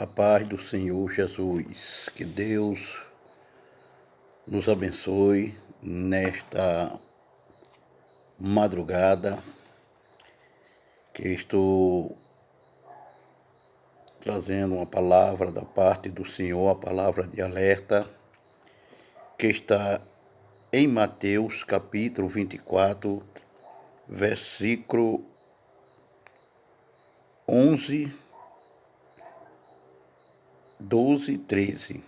A paz do Senhor Jesus, que Deus nos abençoe nesta madrugada, que estou trazendo uma palavra da parte do Senhor, a palavra de alerta, que está em Mateus capítulo 24, versículo 11, 12 e 13.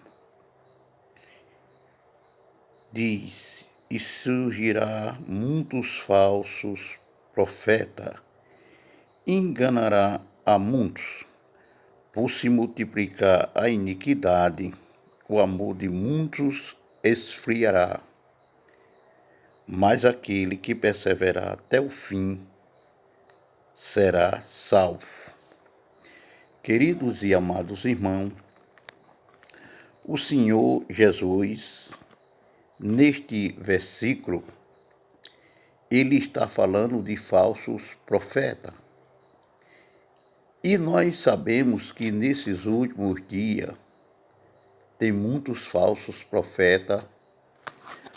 Diz: e surgirá muitos falsos profetas, enganará a muitos. Por se multiplicar a iniquidade, o amor de muitos esfriará. Mas aquele que perseverar até o fim será salvo. Queridos e amados irmãos, o Senhor Jesus, neste versículo, ele está falando de falsos profetas. E nós sabemos que nesses últimos dias tem muitos falsos profetas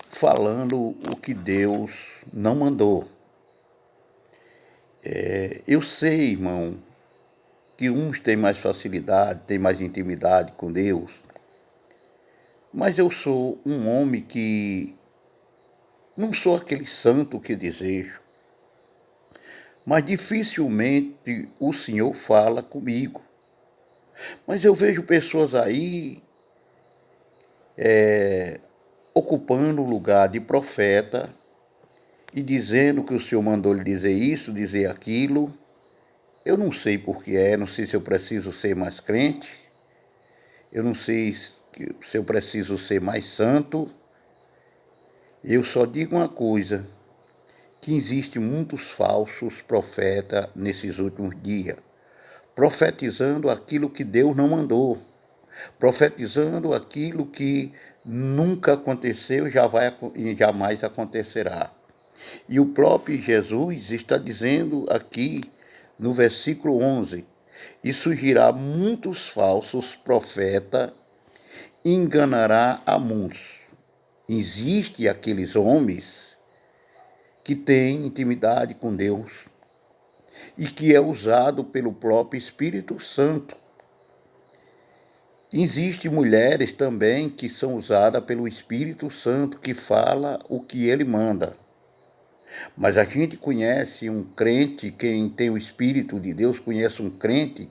falando o que Deus não mandou. Eu sei, irmão, que uns têm mais facilidade, têm mais intimidade com Deus, mas eu sou um homem que não sou aquele santo que desejo. Mas dificilmente o Senhor fala comigo. Mas eu vejo pessoas aí ocupando o lugar de profeta e dizendo que o Senhor mandou lhe dizer isso, dizer aquilo. Eu não sei por que não sei se eu preciso ser mais crente, eu não sei se eu preciso ser mais santo. Eu só digo uma coisa, que existem muitos falsos profetas nesses últimos dias, profetizando aquilo que Deus não mandou, profetizando aquilo que nunca aconteceu e jamais acontecerá. E o próprio Jesus está dizendo aqui no versículo 11, e surgirá muitos falsos profetas, enganará a muitos. Existem aqueles homens que têm intimidade com Deus e que é usado pelo próprio Espírito Santo. Existem mulheres também que são usadas pelo Espírito Santo, que fala o que ele manda. Mas a gente conhece um crente, quem tem o Espírito de Deus conhece um crente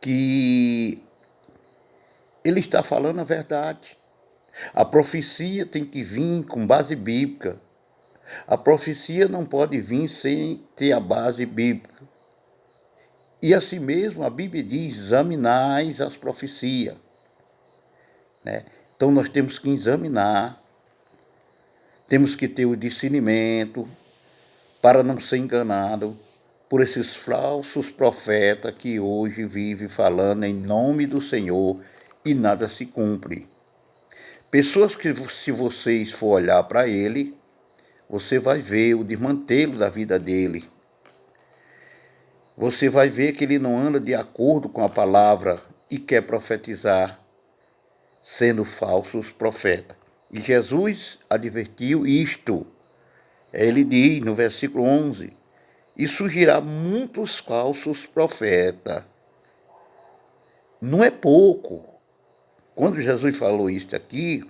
que ele está falando a verdade. A profecia tem que vir com base bíblica. A profecia não pode vir sem ter a base bíblica. E assim mesmo a Bíblia diz, examinais as profecias. Né? Então nós temos que examinar, temos que ter o discernimento para não ser enganado por esses falsos profetas que hoje vivem falando em nome do Senhor e nada se cumpre. Pessoas que, se vocês for olhar para ele, você vai ver o desmantelo da vida dele. Você vai ver que ele não anda de acordo com a palavra e quer profetizar, sendo falsos profetas. E Jesus advertiu isto. Ele diz no versículo 11, e surgirá muitos falsos profetas. Não é pouco. Quando Jesus falou isto aqui,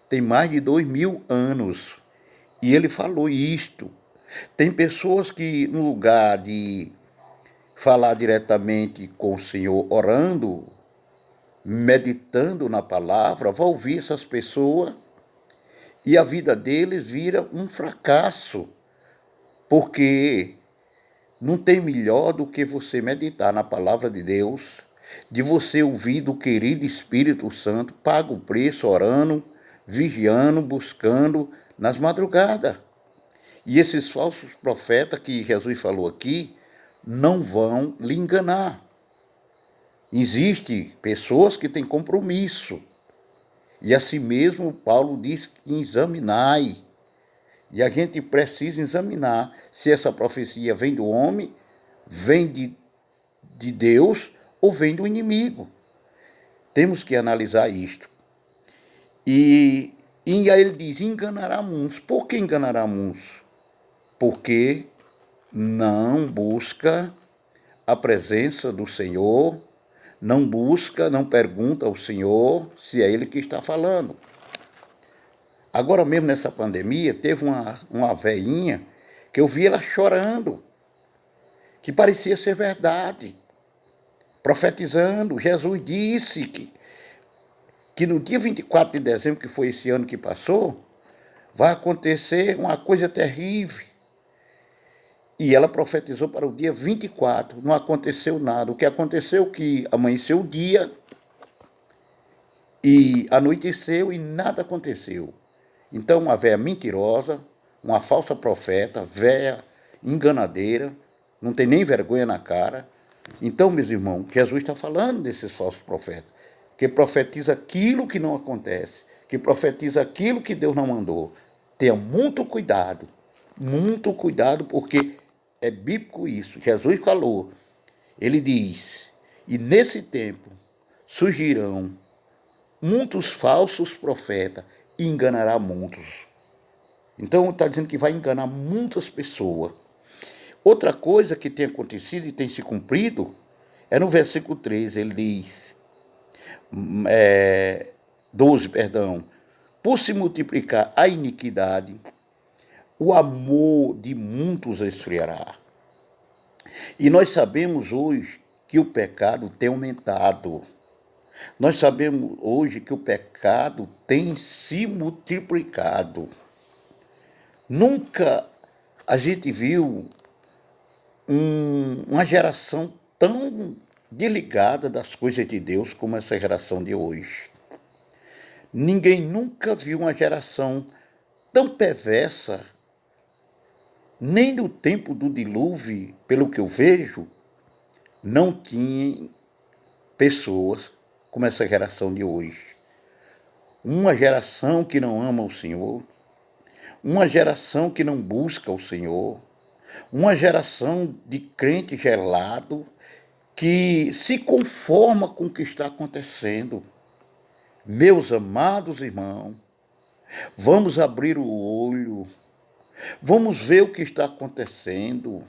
tem mais de 2000 anos. E ele falou isto. Tem pessoas que, no lugar de falar diretamente com o Senhor, orando, meditando na palavra, vão ouvir essas pessoas e a vida deles vira um fracasso, porque não tem melhor do que você meditar na palavra de Deus, de você ouvir do querido Espírito Santo, paga o preço orando, vigiando, buscando nas madrugadas. E esses falsos profetas que Jesus falou aqui não vão lhe enganar. Existem pessoas que têm compromisso. E assim mesmo Paulo diz que examinai. E a gente precisa examinar se essa profecia vem do homem, vem de Deus ou vem do inimigo. Temos que analisar isto. E aí ele diz, enganará muitos. Por que enganará muitos? Porque não busca a presença do Senhor, não busca, não pergunta ao Senhor se é Ele que está falando. Agora mesmo nessa pandemia, teve uma velhinha que eu vi ela chorando, que parecia ser verdade, profetizando. Jesus disse que no dia 24 de dezembro, que foi esse ano que passou, vai acontecer uma coisa terrível. E ela profetizou para o dia 24, não aconteceu nada. O que aconteceu é que amanheceu o dia e anoiteceu e nada aconteceu. Então, uma véia mentirosa, uma falsa profeta, véia enganadeira, não tem nem vergonha na cara. Então, meus irmãos, Jesus está falando desses falsos profetas, que profetiza aquilo que não acontece, que profetiza aquilo que Deus não mandou. Tenha muito cuidado, porque é bíblico isso. Jesus falou, ele diz, e nesse tempo surgirão muitos falsos profetas e enganará muitos. Então está dizendo que vai enganar muitas pessoas. Outra coisa que tem acontecido e tem se cumprido é no versículo 13, ele diz, 12, perdão, por se multiplicar a iniquidade, o amor de muitos esfriará. E nós sabemos hoje que o pecado tem aumentado. Nós sabemos hoje que o pecado tem se multiplicado. Nunca a gente viu uma geração tão desligada das coisas de Deus como essa geração de hoje. Ninguém nunca viu uma geração tão perversa, nem no tempo do dilúvio, pelo que eu vejo, não tinha pessoas como essa geração de hoje. Uma geração que não ama o Senhor, uma geração que não busca o Senhor, uma geração de crente gelado que se conforma com o que está acontecendo. Meus amados irmãos, vamos abrir o olho, vamos ver o que está acontecendo.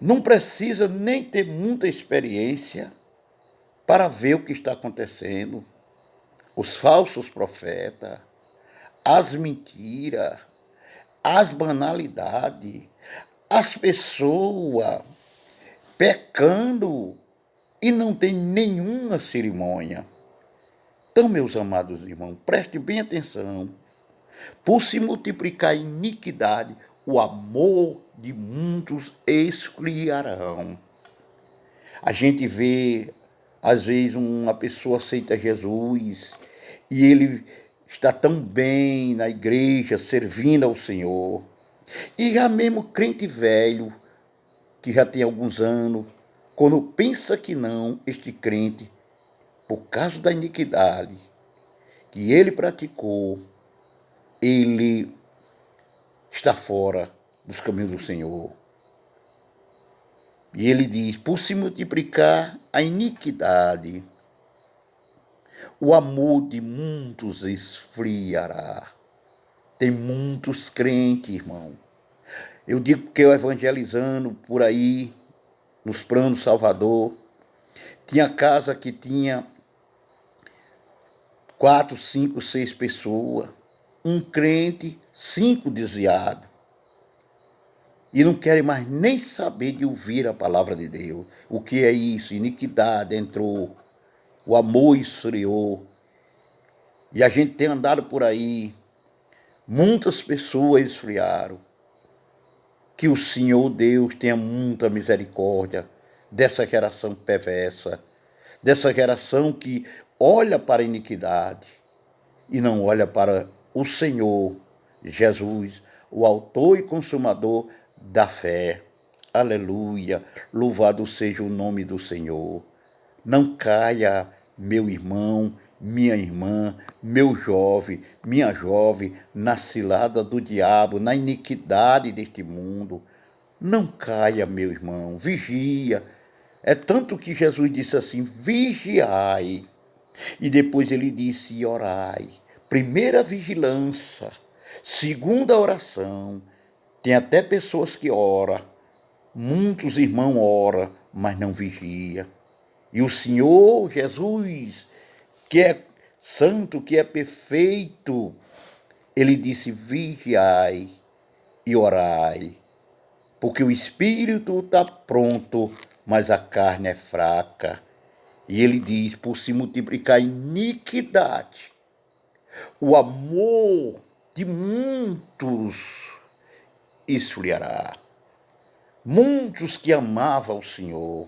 Não precisa nem ter muita experiência para ver o que está acontecendo. Os falsos profetas, as mentiras, as banalidades, as pessoas pecando e não tem nenhuma cerimônia. Então, meus amados irmãos, preste bem atenção. Por se multiplicar a iniquidade, o amor de muitos esfriarão. A gente vê, às vezes, uma pessoa aceita Jesus e ele está tão bem na igreja, servindo ao Senhor. E já mesmo crente velho, que já tem alguns anos, quando pensa que não, este crente, por causa da iniquidade que ele praticou, ele está fora dos caminhos do Senhor. E ele diz, por se multiplicar a iniquidade, o amor de muitos esfriará. Tem muitos crentes, irmão. Eu digo que eu evangelizando por aí, nos planos Salvador, tinha casa que tinha 4, 5, 6 pessoas, um crente, 5 desviados. E não querem mais nem saber de ouvir a palavra de Deus. O que é isso? Iniquidade entrou, o amor esfriou. E a gente tem andado por aí, muitas pessoas esfriaram. Que o Senhor Deus tenha muita misericórdia dessa geração perversa, dessa geração que olha para a iniquidade e não olha para o Senhor Jesus, o autor e consumador da fé. Aleluia, louvado seja o nome do Senhor. Não caia, meu irmão, minha irmã, meu jovem, minha jovem, na cilada do diabo, na iniquidade deste mundo. Não caia, meu irmão, vigia, É tanto que Jesus disse assim: vigiai. E depois ele disse: e orai. Primeira, vigilância. Segunda, oração. Tem até pessoas que oram. Muitos irmãos oram, mas não vigia. E o Senhor Jesus, que é santo, que é perfeito, ele disse: vigiai e orai, porque o espírito está pronto, mas a carne é fraca. E ele diz: por se multiplicar a iniquidade, o amor de muitos esfriará. Muitos que amavam o Senhor,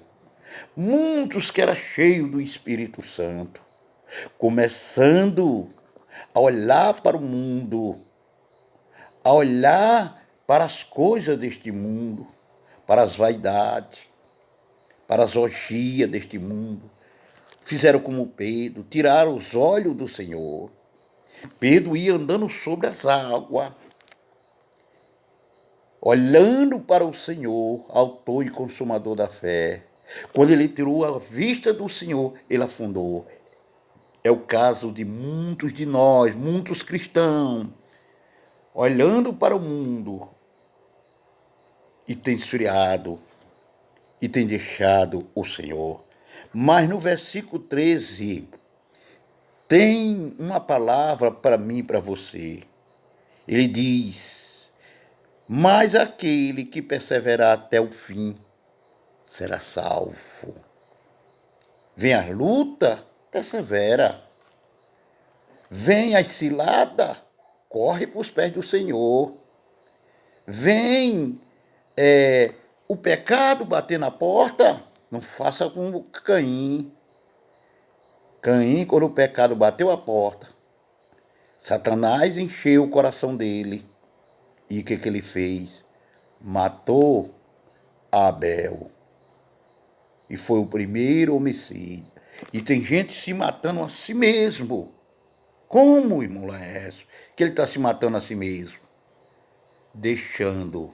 muitos que eram cheios do Espírito Santo, começando a olhar para o mundo, a olhar para as coisas deste mundo, para as vaidades, para as orgias deste mundo. Fizeram como Pedro, tiraram os olhos do Senhor. Pedro ia andando sobre as águas, olhando para o Senhor, autor e consumador da fé. Quando ele tirou a vista do Senhor, ele afundou. É o caso de muitos de nós, muitos cristãos, olhando para o mundo e tem esfriado e tem deixado o Senhor. Mas no versículo 13 tem uma palavra para mim e para você. Ele diz: mas aquele que perseverar até o fim será salvo. Vem a luta, persevera. Vem a cilada, corre para os pés do Senhor. Vem o pecado bater na porta, não faça como Caim. Caim, quando o pecado bateu a porta, Satanás encheu o coração dele. E o que ele fez? Matou Abel. E foi o primeiro homicídio. E tem gente se matando a si mesmo. Como, irmão Laércio, que ele está se matando a si mesmo? Deixando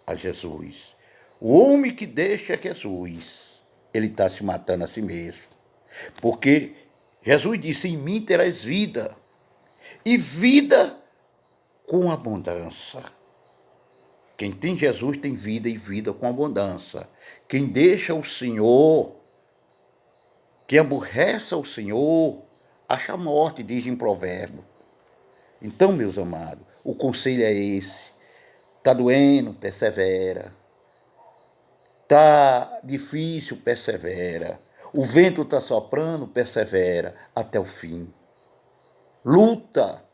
a Jesus. O homem que deixa Jesus, ele está se matando a si mesmo. Porque Jesus disse: em mim terás vida. E vida com abundância. Quem tem Jesus tem vida e vida com abundância. Quem deixa o Senhor, quem aborrece o Senhor, acha a morte, diz em provérbio. Então, meus amados, o conselho é esse. Está doendo? Persevera. Está difícil? Persevera. O vento está soprando? Persevera até o fim. Luta,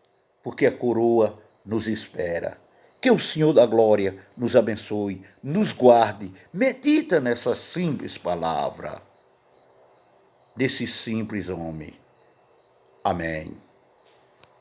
porque a coroa nos espera. Que o Senhor da glória nos abençoe, nos guarde. Medita nessa simples palavra desse simples homem. Amém.